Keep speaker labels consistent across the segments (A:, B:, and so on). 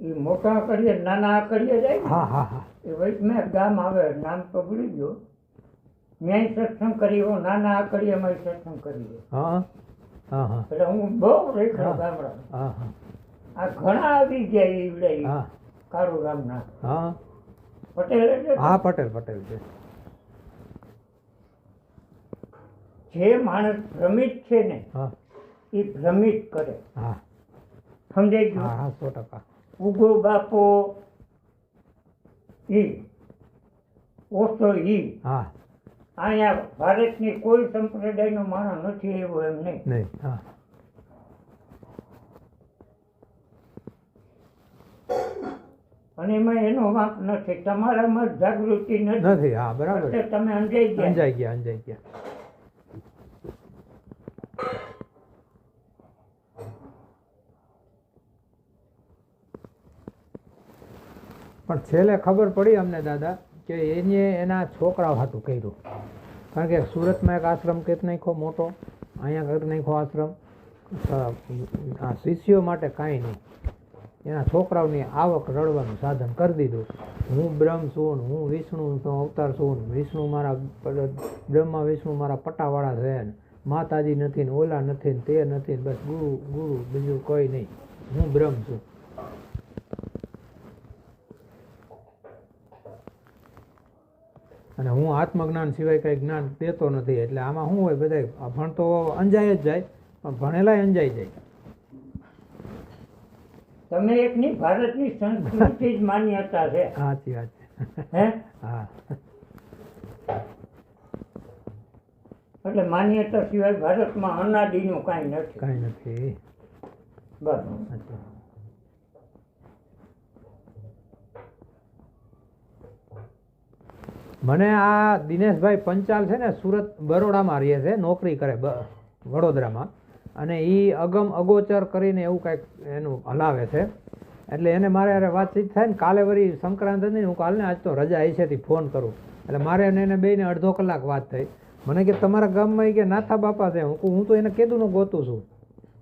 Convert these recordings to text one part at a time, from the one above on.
A: એ મોટા કરીએ નાના કરીએ જાય ને,
B: હા હા હા
A: એ વૈજ્ઞાનિક ગામ આવે, નામ તો ભૂલી ગયો, ન્યાય સત્સંગ કરીએ, નાના આકડીએમાં સત્સંગ કરીએ.
B: હા હા હા
A: એટલે હું બહુ રેખડો
B: હા.
A: ગામડા.
B: હા હા
A: આ ઘણા આવી ગયા ઈવડે
B: હા
A: કાળુ રામના
B: હા
A: પટેલ એટલે
B: હા પટેલ પટેલ છે.
A: જે માણસ ભ્રમિત છે ને
B: હા
A: એ ભ્રમિત કરે.
B: હા
A: સમજાઈ
B: હા
A: ગયું?
B: હા 100%.
A: ઉગો બાપો ઈ ઓછો ઈ.
B: હા
A: અહીંયા ભારતની કોઈ સંપ્રદાયનો માણસ નથી એવો એમ નહીં.
B: નહીં. હા
A: અને એમાં એનો વાંક નથી, તમારામાં જ જાગૃતિ નથી.
B: નથી. હા બરાબર.
A: એટલે તમે અંજાઈ ગયા.
B: અંજાઈ ગયા અંજાઈ ગયા. પણ છેલ્લે ખબર પડી અમને દાદા કે એને એના છોકરાઓ હાટું કર્યું. કારણ કે સુરતમાં એક આશ્રમ કરી નાખ્યો મોટો, અહીંયા કરી નાખ્યો આશ્રમ. આ શિષ્યો માટે કાંઈ નહીં, એના છોકરાઓની આવક રળવાનું સાધન કરી દીધું. હું બ્રહ્મ છું ને હું વિષ્ણુ અવતાર છું ને વિષ્ણુ મારા બ્રહ્મા વિષ્ણુ મારા પટાવાળા છે ને માતાજી નથી ને ઓલા નથી ને તે નથી ને બસ ગુરુ ગુરુ બીજું કંઈ નહીં, હું બ્રહ્મ છું. અને હું આત્મજ્ઞાન સિવાય કંઈ જ્ઞાન દેતો નથી. એટલે આમાં શું હોય, બધા ભણતો અંજાય જ જાય, પણ ભણેલાય અંજાઈ જાય.
A: તમે એકની ભારતની સંસ્કૃતિ જ માન્યતા છે.
B: સાચી વાત છે.
A: હે?
B: હા
A: એટલે માન્યતા સિવાય ભારતમાં અનાદિનું કાંઈ નથી.
B: કાંઈ નથી.
A: બસ.
B: સાચું. મને આ દિનેશભાઈ પંચાલ છે ને, સુરત બરોડામાં રહે છે, નોકરી કરે વડોદરામાં, અને એ અગમ અગોચર કરીને એવું કાંઈક એનું હલાવે છે. એટલે એને મારે અરે વાતચીત થાય ને, કાલે વળી સંક્રાંત હતી ને, હું કાલે આજ તો રજા હશેથી ફોન કરું. એટલે મારે એને બેને અડધો કલાક વાત થઈ. મને કે તમારા ગામમાં કે નાથા બાપા છે. હું તો એને કેદુંનો ગોતું છું,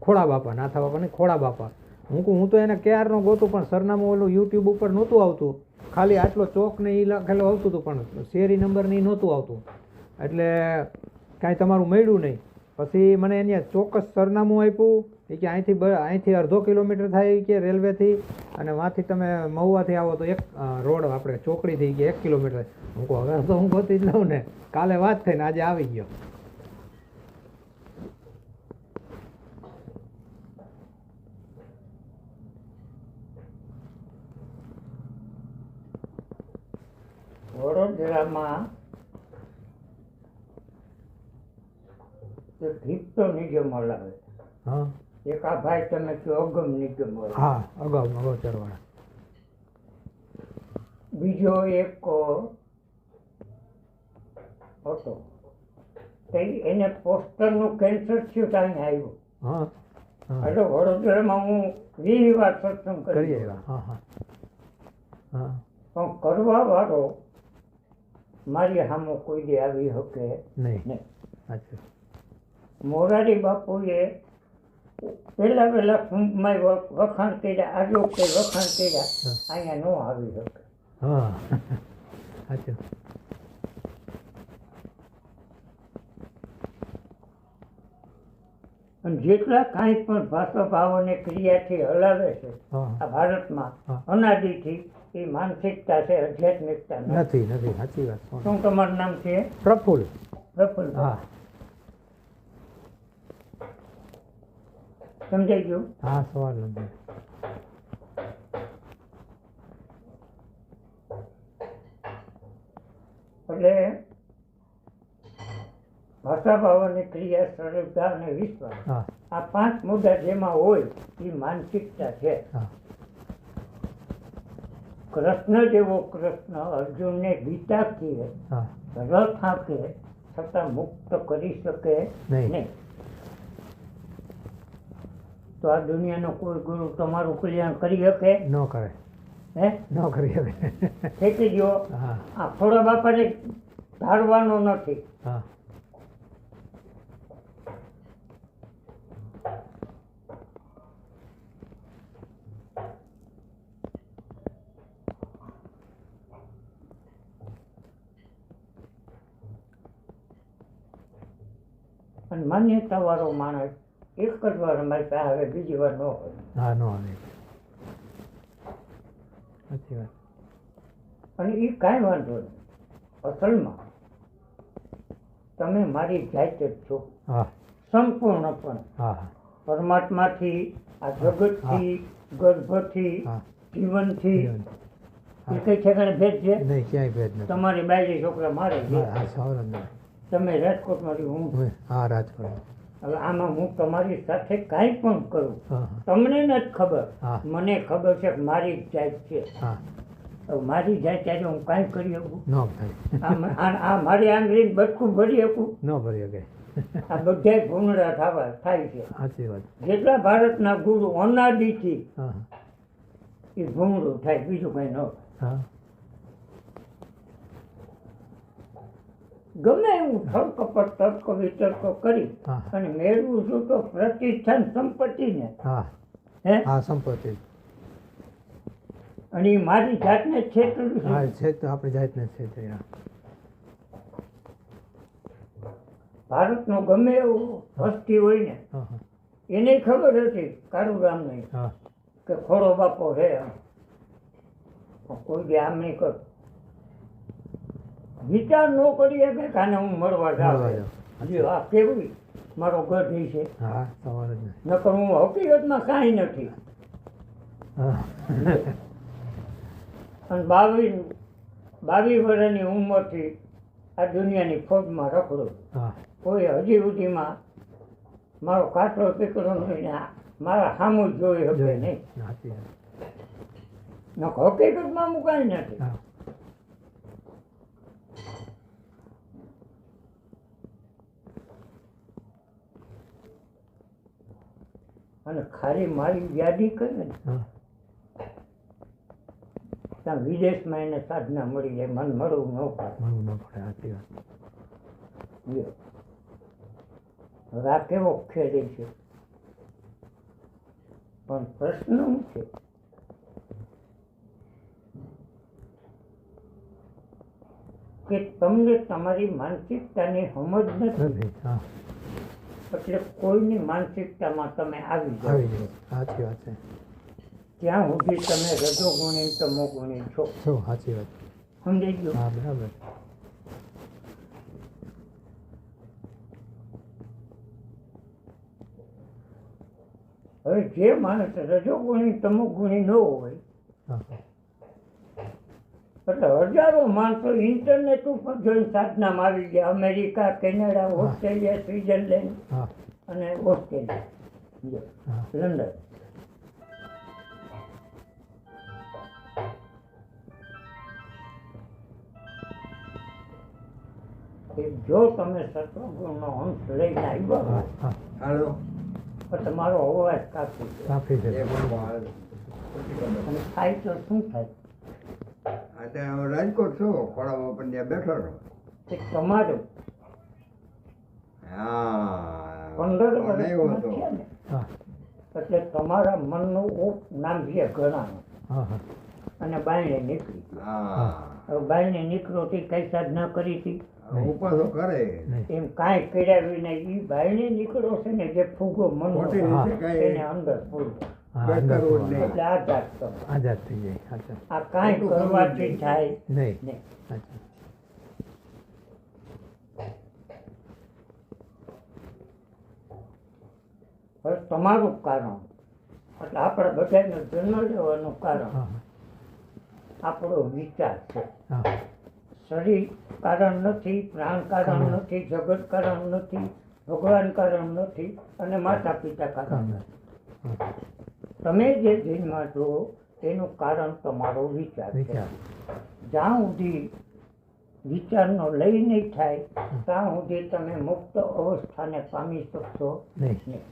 B: ખોડા બાપા, નાથા બાપા નહીં ખોડા બાપા. હું તો એને ક્યારનો ગોતું, પણ સરનામું ઓલું યુટ્યુબ ઉપર નહોતું આવતું, ખાલી આટલો ચોક ને એ લખેલું આવતું હતું, પણ શેરી નંબર ને એ નહોતું આવતું. એટલે કાંઈ તમારું મળ્યું નહીં. પછી મને એને ચોક્કસ સરનામું આપ્યું. એ કે અહીંથી અડધો કિલોમીટર થાય કે રેલવેથી, અને વાંથી તમે મહુવાથી આવો તો એક રોડ આપણે ચોકડીથી કે 1 કિલોમીટર. હું કહું હવે તો હું ગોતી જ લઉં ને. કાલે વાત થઈને આજે આવી ગયો.
A: વડોદરામાં એક હિપ્તો નિગમ હલાવે.
B: હા
A: એક આ ભાઈ તમે કહો અગમ નિગમ હલાવે.
B: હા અગાઉ અગોચરવાળા.
A: બીજો એક હતો, એને પોસ્ટરનું કેન્સર થયું તો અહીંયા આવ્યું.
B: હા
A: એટલે વડોદરામાં હું 20 વાર સત્સંગ
B: કરી
A: કરી.
B: આવ્યા. હા હા હા
A: પણ કરવા વાળો મારી સામે કોઈ દે આવી શકે
B: નહીં.
A: નહીં.
B: અચ્છા.
A: મોરારી બાપુએ પહેલા કુંભમાં વખાણ કર્યા, આજે વખતે વખાણ કર્યા, અહીંયા ન આવી શકે.
B: હા અચ્છા.
A: અને જેટલા કાંઈ પણ ભાષા ભાવ અને ક્રિયાથી હલાવે છે
B: હા
A: આ ભારતમાં
B: હા.
A: અનાદિથી, એ માનસિકતા છે, આધ્યાત્મિકતા નથી.
B: નથી નથી સાચી વાત.
A: શું તમારું નામ છે?
B: પ્રફુલ્લ.
A: પ્રફુલ્લ.
B: હા
A: સમજાઈ ગયું?
B: હા સવાલ નથી.
A: એટલે ભાષા ભાવ અને ક્રિયા, સરળતા અને વિશ્વાસ,
B: હા
A: આ 5 મુદ્દા જેમાં હોય એ માનસિકતા છે.
B: હા
A: કૃષ્ણ જેવો કૃષ્ણ અર્જુનને ગીતા કહે,
B: હા
A: રથ હાંકે, છતાં મુક્ત કરી શકે
B: નહીં.
A: નહીં. તો આ દુનિયાનો કોઈ ગુરુ તમારું કલ્યાણ કરી શકે?
B: ન કરે.
A: હે?
B: ન કરી હવે.
A: ફેંકી દો.
B: હા
A: આ ખોડા બાપાને ધારવાનો નથી.
B: હા
A: અને માન્યતાવાળો માણસ એક જ વાર અમારી પાસે આવે, બીજી વાર ન હોય.
B: હા, નો આવે. સાચી વાત.
A: અને એ કાંઈ વાંધો નહીં. અસલમાં તમે મારી જાત જ છો,
B: હા
A: સંપૂર્ણપણે.
B: હા હા
A: પરમાત્માથી, આ જગતથી, ગર્ભથી,
B: હા
A: જીવનથી
B: જીવન.
A: એ કઈ ઠેકાણે ભેદ છે?
B: નહીં, ક્યાંય ભેદ નથી.
A: તમારી બાયડી છોકરા મારે છે,
B: હા, હા, સવાલ જ નહીં.
A: તમે રાજકોટમાંથી, હું.
B: હા, રાજકોટ.
A: હવે આમાં હું તમારી સાથે કાંઈ પણ કરું,
B: હા હા
A: તમને નથી ખબર,
B: હા.
A: મને ખબર છે કે મારી જ જાત છે.
B: હા,
A: હવે મારી જાત આજે હું કાંઈ કરી શકું?
B: ન થાય.
A: આ મારી આંગળીને બટકું ભરી શકું?
B: ન ભરી શકે.
A: આ બધાય ભૂંગળા થાય છે.
B: સાચી વાત.
A: જેટલા ભારતના ગુરુ અનાદિથી
B: હા હા
A: એ ભૂંગળું થાય, બીજું કંઈ ન થાય.
B: હા
A: ગમે એવું થરકપટ તર્ક વિતર્ક કરી
B: હા
A: અને મેળવું છું તો પ્રતિષ્ઠાન સંપત્તિને.
B: હા
A: હે?
B: હા, સંપત્તિ.
A: અને ઈ મારી જાતને જ છેતરું
B: હા,
A: છું.
B: છે તો આપણી જાતને જ છે તે. હા
A: ભારતનો ગમે એવું વસ્તી હોય ને
B: હા હા
A: એને ખબર હતી કાળુરામ નહીં
B: હા
A: કે ખોડો બાપો હે. કોઈ દી આમ નહીં કર, વિચાર ન કરી શકે કે આને હું મળવા
B: મળવા
A: જાઉં.
B: જાઉં.
A: જી, આ કેવું મારો ગઢ છે.
B: હા, સવાલ જ નહીં.
A: નકર હું હકીકતમાં કાંઈ નથી.
B: હા
A: અને 22 વર્ષની ઉંમરથી આ દુનિયાની ફોજમાં રખડું.
B: હા
A: કોઈ હજી સુધીમાં મારો કાટલો પીકડો નહીં, મારા સામું જોઈ શકે
B: જોઈ
A: નહીં.
B: સાચી વાત.
A: હકીકતમાં હું કાંઈ નથી.
B: હા
A: અને ખાલી મારી યાદી કરે ને
B: હા
A: ત્યાં વિદેશમાં એને સાધના મળી જાય, મન મળવું ન પડે.
B: મળવું ન પડે. સાચી વાત.
A: લ્યો. હવે આ કેવો ખેડી છે, પણ પ્રશ્ન શું છે? કે તમને તમારી માનસિકતાની સમજ નથી,
B: નથી. હા,
A: એટલે કોઈની માનસિકતામાં તમે આવી જાઓ.
B: આવી જાય. સાચી વાત છે.
A: ત્યાં સુધી તમે રજોગુણી તમોગુણી છો.
B: શું? સાચી વાત.
A: સમજાઈ ગયું?
B: હા, બરાબર.
A: હવે જે માણસ રજોગુણી તમોગુણી ન હોય,
B: હા હા
A: એટલે હજારો માણસો ઇન્ટરનેટ ઉપર જોઈને સાધનામાં આવી ગયા. અમેરિકા, કેનેડા, ઓસ્ટ્રેલિયા, સ્વિટ્ઝરલેન્ડ
B: હા
A: અને ઓસ્ટ્રેલિયા, લ્યો,
B: હા
A: લંડન. કે જો તમે સત્વગુણનો અંશ લઈને આવ્યા
B: હા
A: હોય
B: હા
C: હાલો
A: તો તમારો અવાજ કાપી દે.
B: કાફી છે.
A: અને થાય તો શું થાય?
C: અત્યારે હું રાજકોટ છું, ખોડામાં પણ ત્યાં બેઠો રહો.
A: કે તમારું
C: હા
A: 15
C: ફોન આવ્યો
A: વર્ષના
C: હતો.
A: થયા ને
B: હા
A: એટલે તમારા મનનું નામ છે ઘણાનું,
B: હા હા
A: અને બાયણે નીકળી.
C: હા
A: હવે બાયણે નીકળો તે કઈ સાધના કરી હતી?
C: ઉપાસો કરે
B: નહીં.
A: એમ કાંઈ કર્યા વિના એ બાયણે નીકળો છે ને જે ફૂગો મનનો
C: ખોટી
B: હા.
C: રીતે કઈ
A: એને અંદર પૂરો.
B: હા,
C: બેઠ
B: અંદર
C: કરવું જ
B: તો
C: નહીં.
A: એટલે આઝાદ કરો.
B: આઝાદ થઈ જાય. સાચા.
A: આ કાંઈ
C: ખોટું કરવું જ
A: કરવાથી
C: નહીં.
A: થાય
B: નહીં.
A: નહીં.
B: સાચું.
A: હવે તમારું કારણ એટલે આપણે બધાને જન્મ લેવાનું કારણ
B: હા
A: આપણો વિચાર છે.
B: હા
A: શરીર કારણ નથી, પ્રાણ કારણ નથી, જગત કારણ નથી, ભગવાન કારણ નથી, અને માતા પિતા કારણ
B: હા
A: નથી. તમે જે જન્મમાં છો એનું કારણ તમારો વિચાર છે.
B: વિચાર.
A: જ્યાં સુધી વિચારનો લય નહીં થાય ત્યાં સુધી તમે મુક્ત અવસ્થાને પામી શકશો
B: નહીં.
A: નહીં.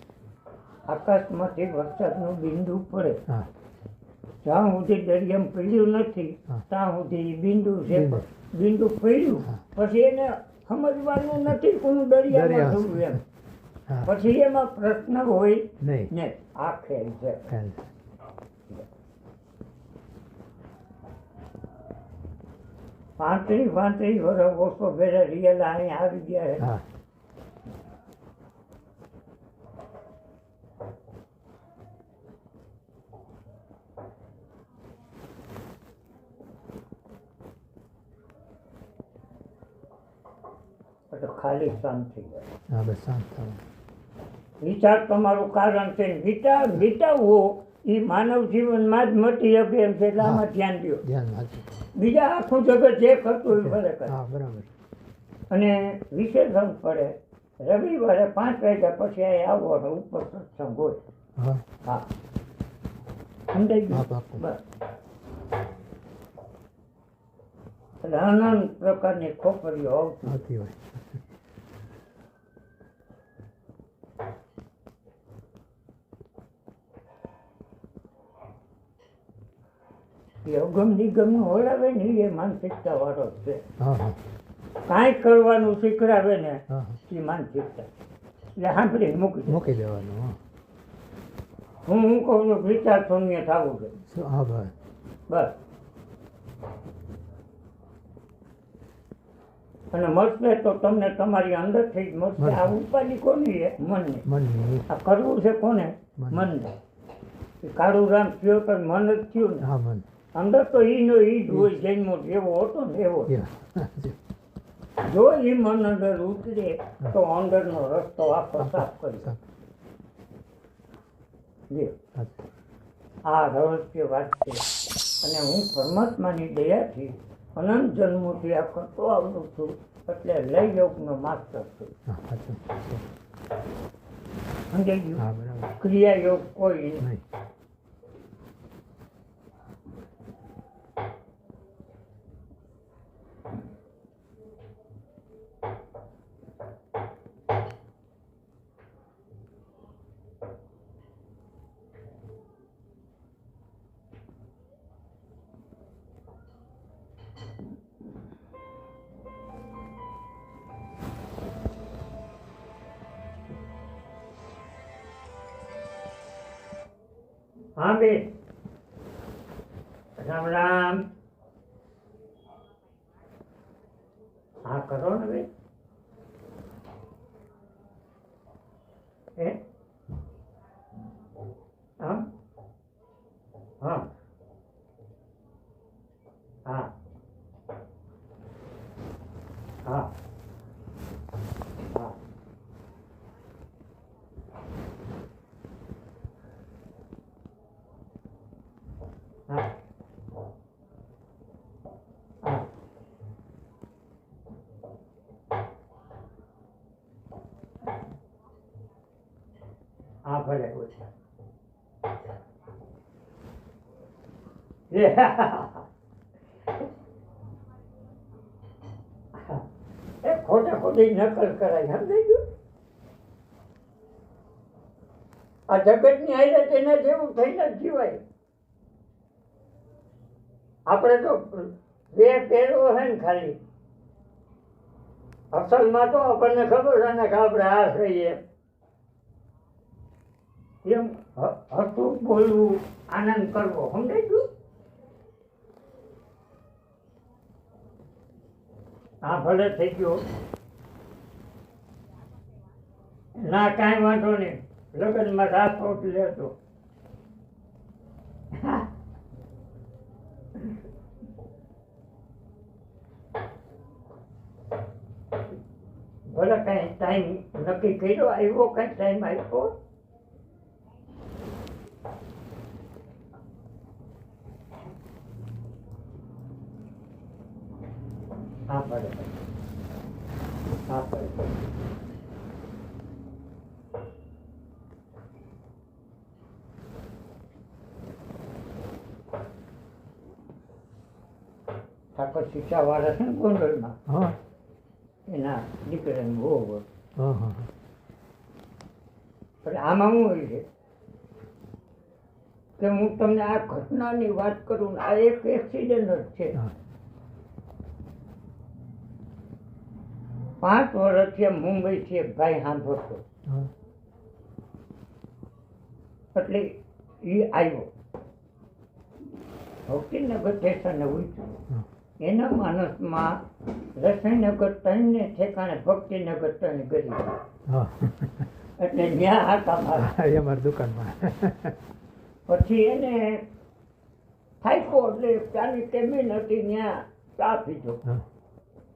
A: આકાશમાંથી વરસાદનું બિંદુ પડે
B: હા
A: જ્યાં સુધી દરિયામાં પડ્યું નથી
B: હા.
A: ત્યાં સુધી ઈ બિંદુ છે.
B: બિંદુ.
A: બિંદુ પડ્યું
B: હા.
A: પછી એને સમજવાનું નથી કે હું દરિયામાં
B: દરિયા.
A: છું એમ.
B: હા
A: પછી એમાં પ્રશ્ન હોય
B: નહીં.
A: ને આ ખેલ છે.
B: ખ્યાલ.
A: 35 વર્ષ ઓછો ભેરા રિયલ અહીંયા આવી ગયા છે.
B: હા
A: એટલે ખાલી શાંત થઈ જાય.
B: હા બસ શાંત થવું.
A: વિચાર તમારું કારણ છે ને વિતાવવો એ માનવ જીવનમાં જ મટી શકે એમ છે એટલે આમાં ધ્યાન દો.
B: ધ્યાન રાખજો.
A: બીજા આખું જગત જે કરતું હોય ભલે કરે.
B: હા બરાબર.
A: અને વિશેષણ પડે રવિવારે 5 વાગ્યા પછી અહીં આવવાનો ઉપર સત્સંગ હોય.
B: હા
A: હા સમજાઈ
B: હા
A: ગયું?
B: પાક્કું.
A: બસ એટલે અનંત પ્રકારની ખોપરીઓ આવતી.
B: આવતી હોય.
A: એ અગમ નિગમનું હોડાવે ને એ માનસિકતા વાળો જ છે.
B: હા હા
A: કાંઈ કરવાનું શીખડાવે ને
B: હા
A: એ માનસિકતા એટલે સાંભળી મૂકી દે.
B: મૂકી દેવાનું. હા
A: હું કહું છું વિચાર શૂન્ય થવું છે
B: હા બસ.
A: બસ. અને મળશે તો તમને તમારી અંદરથી જ મળશે.
B: મળશે.
A: આ ઉપાધિ કોની છે? મનની.
B: મનની.
A: આ કરવું છે કોને?
B: મન.
A: મનને. એ કાળું રામ થયો તો મન જ થયું ને.
B: હા મન.
A: અંદર તો ઈનો ઈ જ હોય જન્મો જેવો હતો ને એવો જ. જો એ મન અંદર ઉતરે તો અંદરનો રસ્તો આખો સાફ કરી દે. આ રહસ્ય વાત છે. અને હું પરમાત્માની દયાથી અનંત જન્મોથી આ કરતો આવું છું એટલે લય યોગનો માસ્ટર છું. સમજાઈ ગયું?
B: હા બરાબર.
A: ક્રિયા યોગ કોઈ નહીં.
B: નહીં.
A: હા બેન રામ રામ. હા કરો ને બેન. હે હા હા હા હા હા હા હા હા ભલે હોય. એ ખોટે ખોટી નકલ કરાય. સમજાઈ ગયું? આ જગતની હારે તેના જેવું થઈને જ જીવાય. આપણે તો બે પહેરવો છે ને ખાલી. અસલમાં તો આપણને ખબર છે ને કે આપણે આ થઈએ એમ હસવું બોલવું આનંદ કરવો. સમજાઈ ગયું? હા ભલે થઈ ગયો. ના કાંઈ વાંધો નહીં. લગ્નમાં રાજકોટ લેતો. ભલે કાંઈ ટાઈમ નક્કી કર્યો આવ્યો કાંઈ ટાઈમ આવ્યો. હા ભલે હા ભલે. ઠાકોર શિક્ષા વાળા છે ને ગોંડલમાં
B: હા
A: એના દીકરાની બહુ હોય.
B: હા હા
A: એટલે આમાં શું હોય છે કે હું તમને આ ઘટનાની વાત કરું ને આ એક એક્સિડન્ટ જ છે.
B: હા
A: 5 વર્ષથી મુંબઈથી એક ભાઈ સાંભળતો
B: હા
A: એટલે એ આવ્યો ભક્તિનગર સ્ટેશને ઉતર્યો.
B: હા
A: એના માણસમાં રસાયનગર 3 ને ઠેકાણે ભક્તિનગર 3 ગરી
B: હા
A: એટલે ત્યાં હતા મારા.
B: એ અમારી દુકાનમાં.
A: પછી એને થાક્યો એટલે ચાની ટેબલ હતી ત્યાં ચા પીધો.
B: હા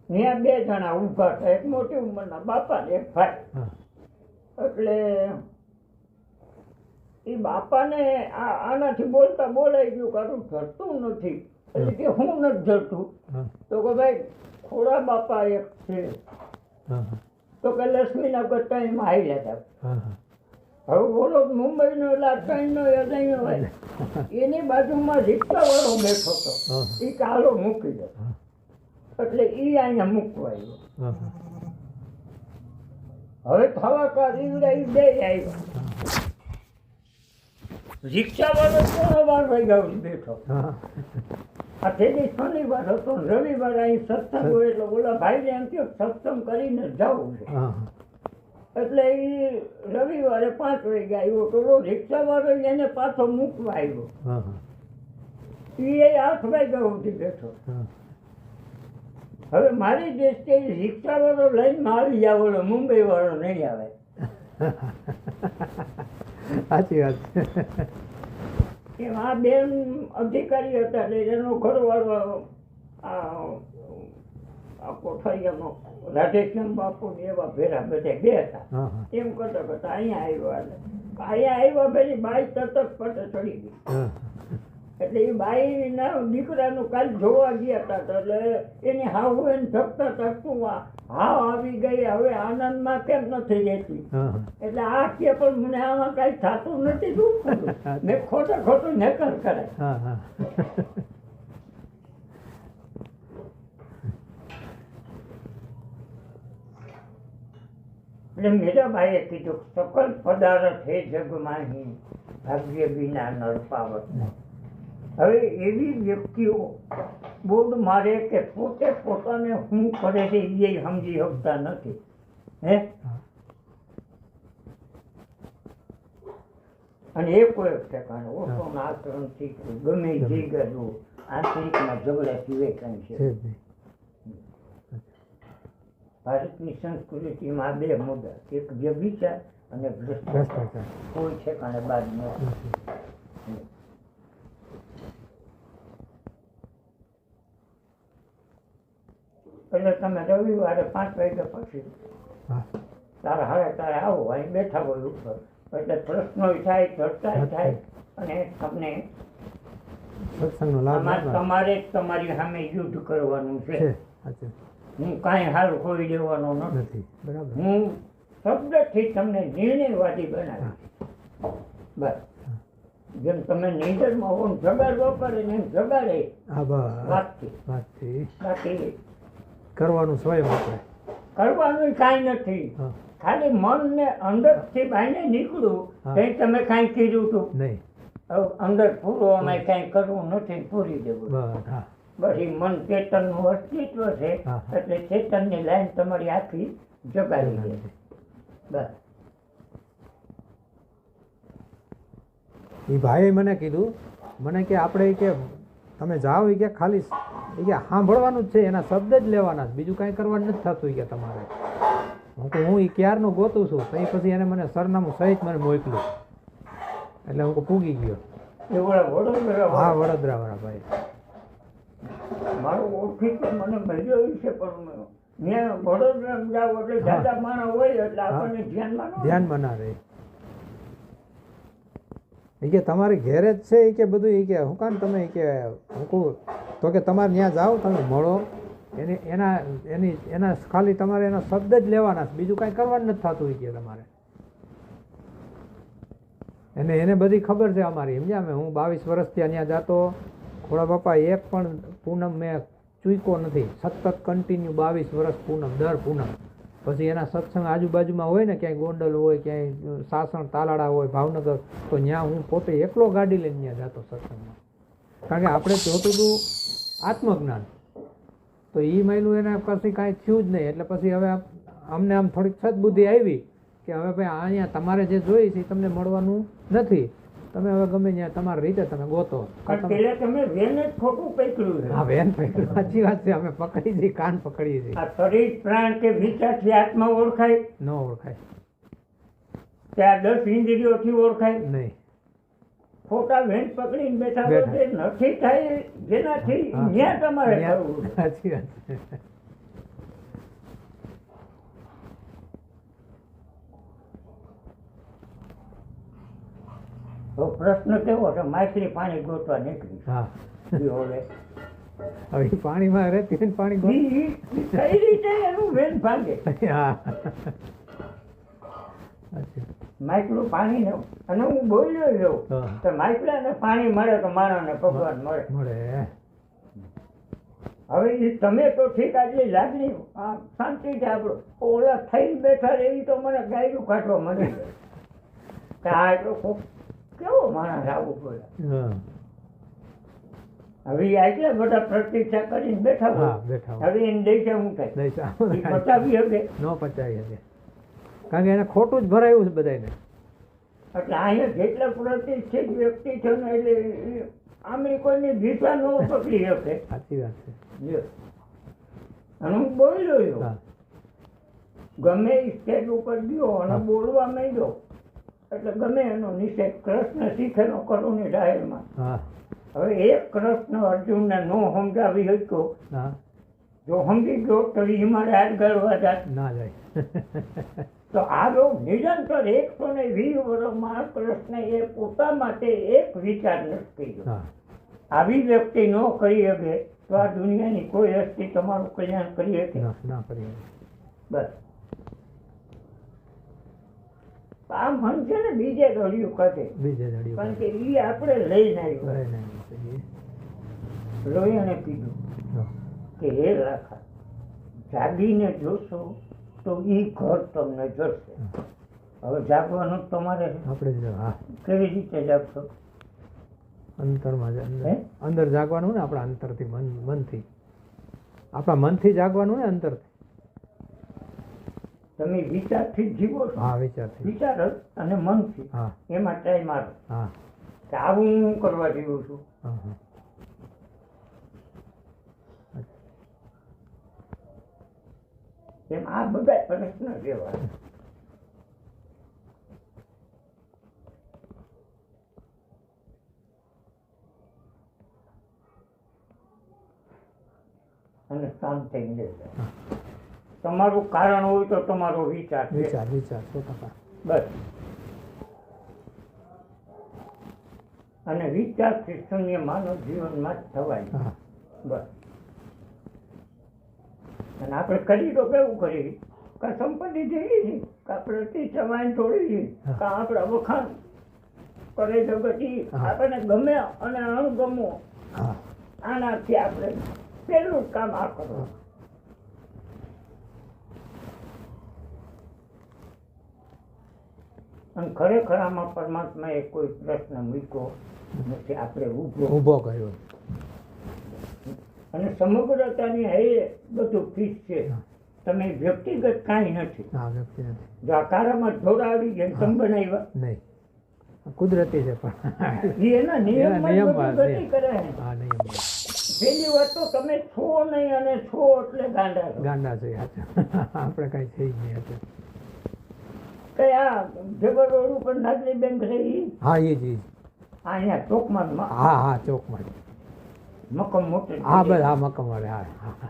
A: ત્યાં 2 જણા ઊભા હતા, એક મોટી ઉંમરના બાપા ને એક ભાઈ.
B: હા
A: એટલે એ બાપાને આનાથી બોલતા બોલાઈ ગયું કે આનું જડતું નથી. એટલે કે હું નથી જડતું.
B: હા
A: તો કે ભાઈ ખોડા બાપા એક છે.
B: હા
A: તો કે લક્ષ્મીનગર ટાઈમમાં આવી હતા.
B: હા હા
A: હવે બોલો મુંબઈનો એટલે આ ટ્રેનનો યદાયો હોય એની બાજુમાં રિક્ષાવાળો બેઠો હતો.
B: હા.
A: એ ચાલો મૂકી દે. એટલે એ અહીંયા મૂકવા આવ્યો.
B: હા
A: હવે થવા કા રીવડા એ 2 આવ્યા. રિક્ષાવાળો 3:15 વાગ્યા સુધી બેઠો.
B: હા
A: આ તેની શનિવાર હતો ને રવિવાર અહીં સત્સંગ હોય એટલે ઓલા ભાઈને એમ કહ્યું સત્સંગ કરીને જવું છે.
B: હા
A: એટલે એ રવિવારે 5 વાગે આવ્યો. તો રિક્ષાવાળો એને પાછો મૂકવા આવ્યો.
B: હા
A: એ 8 વાગ્યા સુધી બેઠો.
B: હા
A: હવે મારી દ્રષ્ટિએ રિક્ષાવાળો લાઈનમાં આવી જાય, ઓલો મુંબઈ વાળો નહીં આવે.
B: સાચી વાત છે
A: એમ આ બેન અધિકારી હતા એટલે એનો ઘરવાળો આ કોઠારીયાનો રાધેશ્યામ બાપુ ને એવા ભેરા બધા 2 હતા.
B: હા હા
A: એમ કરતા કરતા અહીંયા આવ્યા. એટલે અહીંયા આવ્યા પેલી બાઈ તરત જ પટે ચડી ગઈ.
B: હા
A: એટલે એ બાઈના દીકરાનું કાલ જોવા ગયા હતા. તો એટલે એની હાવ એને ધકતા ધકતું હાવ આવી ગઈ. હવે આનંદમાં કેમ નથી રહેતી.
B: હા
A: એટલે આ કે પણ મને આમાં કાંઈ થતું નથી. શું મેં ખોટું નકલ કરે.
B: હા હા
A: એટલે મીરાબાઈએ કીધું સકલ પદાર્થ હે જગમાહી ભાગ્ય વિના નર પાવત. હવે એવી વ્યક્તિઓ બોર્ડ મારે કે પોતે પોતાને શું કરે છે એ સમજી શકતા નથી. હે અને એ કોઈ ઠેકાણે ઓછોના આચરણ શીખવું ગમે જે ગયું આંતરિકમાં ઝઘડા સિવાય કંઈ છે.
B: છે જ નહીં.
A: ભારતની સંસ્કૃતિમાં 2 મુદ્દા, એક વ્યભિચાર અને ભ્રષ્ટાચાર.
B: ભ્રષ્ટાચાર
A: કોઈ ઠેકાણે બાદ નથી.
B: નથી.
A: એટલે તમે રવિવારે 5 વાગ્યા પછી
B: હા
A: તારા હવે તારે આવો અહીં બેઠા હોય ઉપર. એટલે પ્રશ્નો થાય, ચર્ચા થાય અને તમને
B: સત્સંગનો લાભ
A: આમાં
B: લેવાનો
A: તમારે જ તમારી સામે યુદ્ધ કરવાનું
B: છે.
A: છે.
B: સાચું
A: હું કાંઈ હાલ ખોઈ દેવાનો નથી.
B: નથી. બરાબર
A: હું શબ્દથી તમને નિર્ણયવાદી બનાવીશ. બસ જેમ તમે નિંદરમાં હો ને જગાડવા પડે ને એમ જગાડે
B: હા બસ
A: વાતથી.
B: વાતથી
A: બાકી
B: કરવાનું સ્વયં આપણે.
A: કરવાનું કાંઈ નથી.
B: હા
A: ખાલી મનને અંદરથી બહારને નીકળ્યું
B: હા.
A: કંઈ તમે કાંઈ કીધું હતું.
B: નહીં.
A: હવે અંદર પૂરો અમારે કાંઈ કરવું નથી, પૂરી દેવું.
B: બસ હા
A: બસ એ મન ચેતનનું અસ્તિત્વ છે.
B: હા.
A: એટલે ચેતનની લાઈન તમારી આખી જગાડી દે. બસ
B: એ ભાઈએ મને કીધું, મને કે આપણે કે તમે જાઓ એ કે ખાલી એ કે સાંભળવાનું જ છે, એના શબ્દ જ લેવાના છે, બીજું કાંઈ કરવાનું નથી થતું એ કે તમારે. હું કહું હું એ ક્યારનું ગોતું છું. તો એ પછી એને મને સરનામું સહિત મને મોકલ્યું. એટલે હું કહું પૂગી ગયો.
A: એ ઓલા વડોદરા
B: હા વડોદરાવાળા ભાઈ.
A: મારું ઓળખીતો મને મળ્યો છે પણ ત્યાં વડોદરા જાવ એટલે જાજા માણસ હોય એટલે આપણને ધ્યાનમાં ન હોય.
B: ધ્યાનમાં ના રહે. એ કે તમારી ઘેરે જ છે એ કે બધું. એ કે હું કામ તમે એ કે હું કહું તો કે તમારે ત્યાં જાઓ તમે મળો એના ખાલી તમારે એના શબ્દ જ લેવાના છે, બીજું કાંઈ કરવાનું નથી થતું એ કે તમારે. એને બધી ખબર છે અમારી. સમજ્યા અમે હું 22 વર્ષથી અહીંયા જાતો. ખોડા બાપા એક પણ પૂનમ મેં ચૂક્યો નથી. સતત કન્ટિન્યુ 22 વર્ષ પૂનમ, દર પૂનમ. પછી એના સત્સંગ આજુબાજુમાં હોય ને, ક્યાંય ગોંડલ હોય, ક્યાંય સાસણ તાલાળા હોય, ભાવનગર, તો ત્યાં હું પોતે એકલો ગાડી લઈને ત્યાં જતો સત્સંગમાં. કારણ કે આપણે જોતું હતું આત્મજ્ઞાન. તો એ મહિલું એને પછી કાંઈ થયું જ નહીં. એટલે પછી હવે અમને આમ થોડીક સદબુદ્ધિ આવી કે હવે ભાઈ અહીંયા તમારે જે જોઈએ છે એ તમને મળવાનું નથી. તમે હવે ગમે ત્યાં તમારી રીતે તમે ગોતો.
A: પણ પેલા તમે વેન જ ખોટું પકડ્યું છે.
B: હા વેન પકડ્યું, સાચી વાત છે. અમે પકડી દઈએ, કાન પકડીએ છીએ.
A: આ શરીર પ્રાણ કે વિચારથી આત્મા ઓળખાય
B: ન ઓળખાય
A: કે આ 10 ઇન્દ્રિયોથી ઓળખાય.
B: નહીં.
A: ખોટા વેન પકડીને બેઠા હોય જે નથી થાય જેનાથી
B: હા.
A: ત્યાં તમારે કરવું છે.
B: સાચી વાત છે.
A: તો પ્રશ્ન કેવો છે? માછલી પાણી ગોતવા નીકળી.
B: હા
A: ઈ હવે
B: હવે ઈ પાણીમાં રહેતી હોય ને પાણી ગોળ.
A: ઈ કઈ રીતે એનું વેન ભાગે?
B: હા અચ્છા.
A: માછલું પાણી ને, અને હું બોલ્યો રહ્યો
B: હા.
A: તો માછલાને પાણી મળે તો માણસને ભગવાન મળે.
B: મળે.
A: હવે ઈ તમે તો ઠીક આટલી લાગણી શાંતિ છે આપણું, ઓલા થઈ બેઠા રહે ઈ તો મને ગાયરું કાઢવા મળી જાય કે આ એટલો કોક કેવો માણસ આવું પડે.
B: હા
A: હવે ઈ આટલા બધા પ્રતીક્ષા કરીને બેઠા
B: હા
A: હોય,
B: બેઠા હોય.
A: હવે એને દેખે હું થાય
B: દઈશ
A: ઈ પચાવી શકે?
B: ન પચાવી શકે, કારણ કે એને ખોટું જ ભરાયું છે બધાને.
A: એટલે અહીંયા જેટલા પ્રતિષ્ઠિત વ્યક્તિ છે ને એટલે ઈ આમની કોઈની દિશા ન પકડી શકે.
B: સાચી વાત છે.
A: જો. અને હું બોલ્યો છું.
B: હા
A: ગમે એ સ્ટેજ ઉપર ગયો અને બોલવા માંડ્યો એટલે ગમે એનો નિષેધ કૃષ્ણ શીખેલો કરુની જાહેરમાં.
B: હા
A: હવે એક કૃષ્ણ અર્જુનને ન સમજાવી શક્યો,
B: હા
A: જો સમજી ગયો તો એ મારે હાથ ગળવા જાત.
B: ના જાય.
A: તો આ જો નિરંતર 120 વર્ષમાં કૃષ્ણ એ પોતા માટે એક વિચાર નથી કર્યો.
B: હા
A: આવી વ્યક્તિ ન કરી શકે તો આ દુનિયાની કોઈ હસ્તી તમારું કલ્યાણ કરી શકે?
B: ના ના કરીએ.
A: બસ આ મન છે ને બીજે દોડ્યું કાઢે,
B: બીજે જડ્યું.
A: કારણ કે ઈ આપણે લઈને આવ્યો.
B: લઈને આવ્યું છે.
A: લોહીને કીધું
B: હા.
A: કે હે રાખા, જાગીને જોશો તો ઈ ઘર તમને જશે. હવે જાગવાનું જ તમારે છે.
B: આપણે જ હા
A: કેવી રીતે જાગશો?
B: અંતરમાં જ
A: હે?
B: અંદર જાગવાનું ને આપણા અંતરથી મનથી, આપણા મનથી જાગવાનું ને અંતરથી.
A: તમે વિચારથી જ જીવો છો.
B: હા વિચારથી.
A: વિચાર જ અને મનથી
B: હા
A: એમાં ટ્રાય મારો
B: હા
A: કે આવું હું કરવા જીવું છું.
B: હા હા.
A: એમ આ બધા પ્રશ્ન જેવા. અને શાંત થઈને રહેજો. તમારું કારણ હોય તો તમારો વિચાર છે.
B: વિચાર વિચાર 100%.
A: બસ. અને વિચારથી શૂન્ય માનવ જીવનમાં જ થવાય.
B: હા
A: બસ. અને આપણે કરી તો કેવું કરીએ? કાં સંપત્તિ જેવી છે, કાં પ્રતિષ્ઠા વાન થોડી છે, કાં આપણા વખાણ કરે જગત ઈ
B: હા.
A: આપણને ગમે અને અણગમો,
B: હા
A: આનાથી આપણે પેલું જ કામ આ કરવું. અને ખરેખર આમાં પરમાત્માએ કોઈ પ્રશ્ન મૂક્યો નથી, આપણે ઊભો.
B: ઊભો કર્યો.
A: અને સમગ્રતાની હે બધું ફીસ છે. તમે વ્યક્તિગત કાંઈ નથી.
B: હા વ્યક્તિ નથી.
A: જો આ કારામાં ઢોરા આવી ગયા તમે બનાવ્યા,
B: નહીં કુદરતી છે પણ
A: ઈ એના નિયમમાં જ
B: નિયમમાં
A: બધું ગતિ કરે છે.
B: હા નિયમ
A: પહેલી વાત તો તમે છો નહીં, અને છો એટલે ગાંડા છો.
B: ગાંડા છે હાચા. આપણે કઈ છે જ નહીં હાચા.
A: કે આ જબર રોડ ઉપર નાગરી બેંક રહી,
B: હા એ જ
A: અહીંયા ચોકમાં
B: હા હા ચોકમાં
A: મકમ મોટી.
B: હા બસ હા મકમ વાળે હા હા.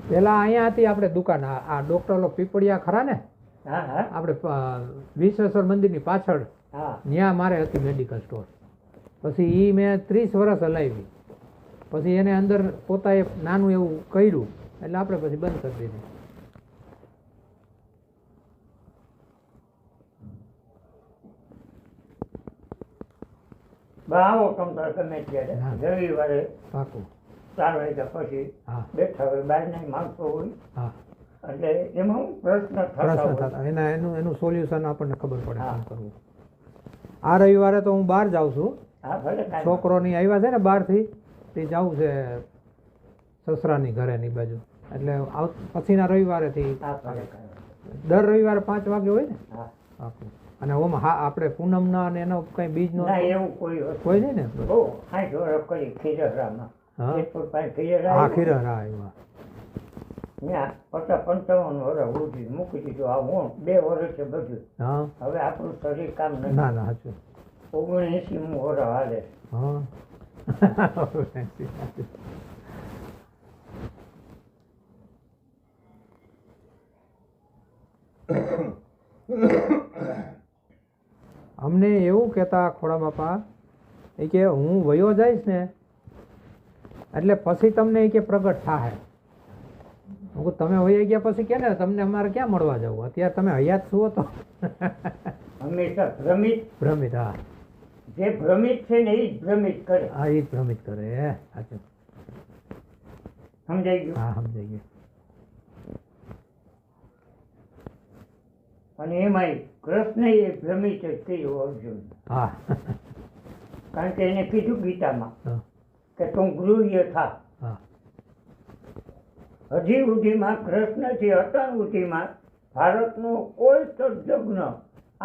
B: પેલા અહીંયા હતી આપણે દુકાન, આ ડોક્ટર લો પીપળિયા ખરા ને,
A: હા હા
B: આપણે વિશ્વેશ્વર મંદિરની પાછળ,
A: હા.
B: ત્યાં મારે હતી મેડિકલ સ્ટોર. પછી એ મેં 30 વર્ષ હલાવી. પછી એને અંદર પોતાએ નાનું એવું કર્યું એટલે આપણે પછી બંધ કરી દીધી.
A: આવો તમતાર ગમે ત્યારે
B: હા.
A: રવિવારે
B: પાકું.
A: 4 વાગ્યા પછી
B: હા
A: બેઠા હોય, બહારના માણસો હોય,
B: હા
A: એટલે એમાં હું પ્રશ્ન થતા
B: પ્રશ્ન
A: હોય.
B: થતા એનું સોલ્યુશન આપણને ખબર પડે
A: હા.
B: શું કરવું. આ રવિવારે તો હું બહાર જાઉં છું,
A: હા ભલે કાંઈ
B: છોકરોની આવ્યા છે ને બહારથી, તે જાવું છે સસરાની ઘરે ની બાજુ, એટલે પછીના રવિવારેથી
A: હા ભલે કાંઈ
B: દર રવિવારે 5 વાગે હોય ને
A: હા.
B: પાકું. અને ઓમ હા આપણે પૂનમના અને એનો કઈ બીજનો
A: ના એવું કોઈ વસ્તુ
B: કોઈ નહીં ને.
A: બહુ 60 વર્ષ કરી ખીરસરામાં.
B: હા
A: જેતપુર પાસે ખીરસરા
B: હા
A: આવ્યું.
B: ખીરા હા એમાં
A: ત્યાં 50-55 વર્ષ સુધી મૂકી દીધું. આ હું 2 વર્ષે બધું.
B: હા
A: હવે આપણું શરીર કામ નથી.
B: ના ના સાચું
A: 79 વર્ષ હાલે.
B: હા અમને એવું કહેતા ખોડા બાપા એ કે હું વયો જઈશ ને એટલે પછી તમને એ કે પ્રગટ થાય. હું કહું, તમે વહી ગયા પછી કે ને તમને અમારે ક્યાં મળવા જવું, અત્યારે તમે હયાત છો તો
A: હંમેશા ભ્રમિત.
B: ભ્રમિત. હા
A: જે ભ્રમિત છે ને એ જ ભ્રમિત કરે.
B: હા એ જ ભ્રમિત કરે. સાચું.
A: સમજાઈ ગયું?
B: હા સમજાઈ ગયું.
A: અને એમાંય કૃષ્ણ એ ભ્રમિત જ કર્યો અર્જુન.
B: હા
A: કારણ કે એને કીધું ગીતામાં
B: હા
A: કે તું ગૃહ્ય થા.
B: હા
A: હજી સુધીમાં કૃષ્ણથી અટણ સુધીમાં ભારતનો કોઈ તજજ્ઞ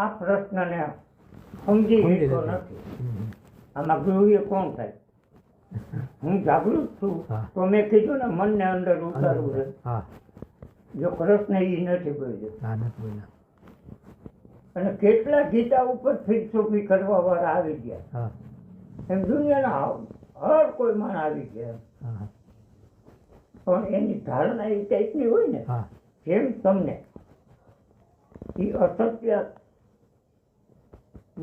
A: આ પ્રશ્નને સમજી
B: સમજી
A: શકતો
B: નથી.
A: નથી.
B: હમ.
A: આમાં ગૃહ્ય કોણ થાય? હું જાગૃત છું
B: હા.
A: તો મેં કીધું ને મનને અંદર ઉતારવું છે.
B: હા
A: જો કૃષ્ણ એ નથી બોલ્યો.
B: ના નથી બોલ્યા.
A: અને કેટલા ગીતા ઉપર ફિલસૂફી કરવા વાળા આવી ગયા.
B: હા
A: એમ દુનિયાના હર કોઈ માણ આવી ગયા.
B: હા
A: પણ એની ધારણા એ ટાઈપની હોય ને
B: હા
A: જેમ તમને એ અસત્ય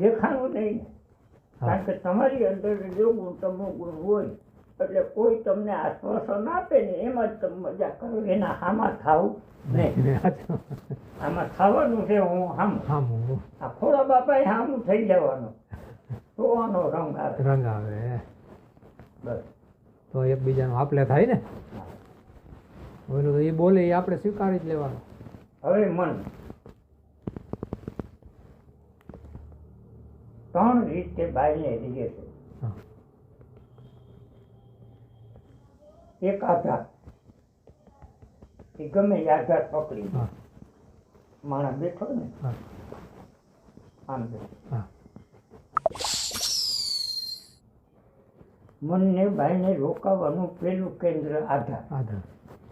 A: દેખાણું નહીં ને.
B: હા.
A: કારણ કે તમારી અંદર જો ગુણ તમો ગુણ હોય એટલે કોઈ તમને આશ્વાસન આપે ને એમાં જ તમે મજા કરો. એના હામાં થાવું નહીં.
B: સાચું.
A: આમાં થવાનું છે હું હામ.
B: હા હું
A: આ ખોડા બાપા હામું થઈ જવાનું તો આનો રંગ આવે.
B: રંગ આવે
A: બસ.
B: તો એકબીજાનું આપલે થાય ને. ઓલું તો એ બોલે એ આપણે સ્વીકારી જ લેવાનું.
A: હવે મન 3 રીતે બાઈને રીએ છે.
B: હા
A: એક આધાર એ ગમે એ આધાર પકડી
B: હા
A: માણસ બેઠો ને
B: હા
A: આમ બેઠો.
B: હા
A: મનને બાઈને રોકાવાનું પેલું કેન્દ્ર આધાર.
B: આધાર.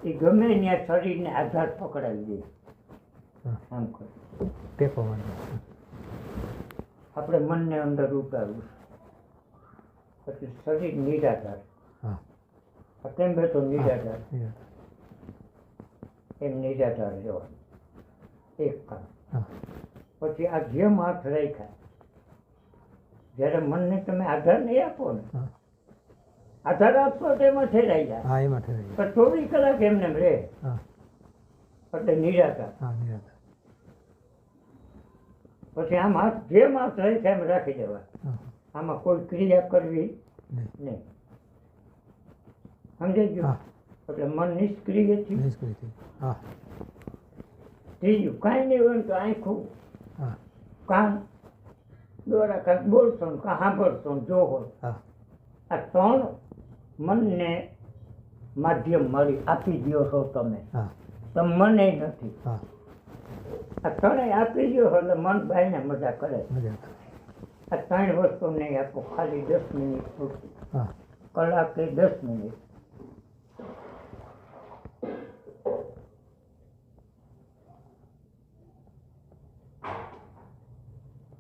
A: એ ગમે ત્યાં શરીરને આધાર પકડાવી દે.
B: હા
A: આમ કરે.
B: ટેકો વાળો.
A: આપણે મનને અંદર ઉતારવું છે. પછી શરીર નિરાધાર.
B: હા
A: કેમ બેઠો નિરાધાર?
B: હા
A: એમ નિરાધાર રહેવાનું. એક કામ.
B: હા
A: પછી આ જેમ હાથ રાખ્યા જ્યારે મનને તમે આધાર નહીં આપો ને
B: હા
A: આધાર આપશો તો એમાં ઠેરાઈ જાય.
B: હા એમાં ઠરાઈ
A: પણ 24 કલાક એમને એમ રહે
B: હા
A: એટલે નિરાધાર.
B: હા નિરાધાર.
A: પછી આમ હાથ જેમ હાથ રાખ્યા એમ રાખી દેવા.
B: હા
A: આમાં કોઈ ક્રિયા કરવી
B: નહીં.
A: નહીં. સમજાઈ ગયું?
B: હા
A: એટલે મન નિષ્ક્રિય થયું.
B: નિષ્ક્રિય થઈ. હા
A: ત્રીજું કાંઈ નહીં હોય ને તો આંખું
B: હા
A: કાન દ્વારા કાંઈક બોલશો ને કાં સાંભળશો ને જોવો.
B: હા
A: આ 3 મનને માધ્યમ મળી આપી દો છો તમે.
B: હા
A: તમે મને નથી.
B: હા
A: આ 3 આપી દો છો એટલે મન બાઈને મજા કરે.
B: મજા આવે.
A: આ 3 વસ્તુ નહીં આપો ખાલી 10 મિનિટ પૂરતી.
B: હા
A: કલાકે 10 મિનિટ.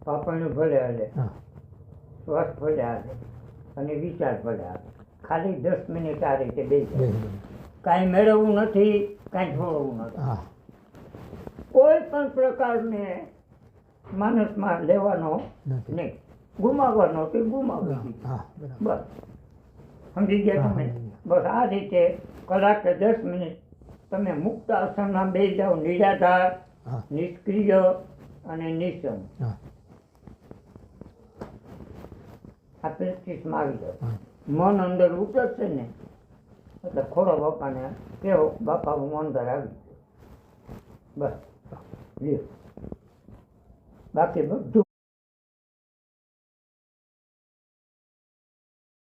A: પાપણનું ભલે હાલે,
B: હા
A: શ્વાસ ભલે હાલે અને વિચાર ભલે હાલે. ખાલી 10 મિનિટ આ રીતે બેસી
B: બે
A: કાંઈ મેળવવું નથી, કાંઈ છોડવું નથી.
B: હા
A: કોઈ પણ પ્રકારને માણસમાં લેવાનો
B: નથી.
A: નહીં. ગુમાવવાનો તે ગુમાવી દીધો.
B: હા બરાબર.
A: બસ સમજી ગયા
B: હા,
A: તમે?
B: સમજી
A: બસ આ રીતે કલાકે 10 મિનિટ તમે મુક્ત આસનમાં બેસી જાઓ. નિરાધાર,
B: હા
A: નિષ્ક્રિય અને નિશ્ચલ.
B: હા
A: આ પ્રેક્ટિસમાં આવી જાઓ.
B: હા
A: મન અંદર ઉતરશે ને એટલે ખોડો બાપાને કેવો બાપા હું અંદર આવી. બસ લ્યો. બાકી બધું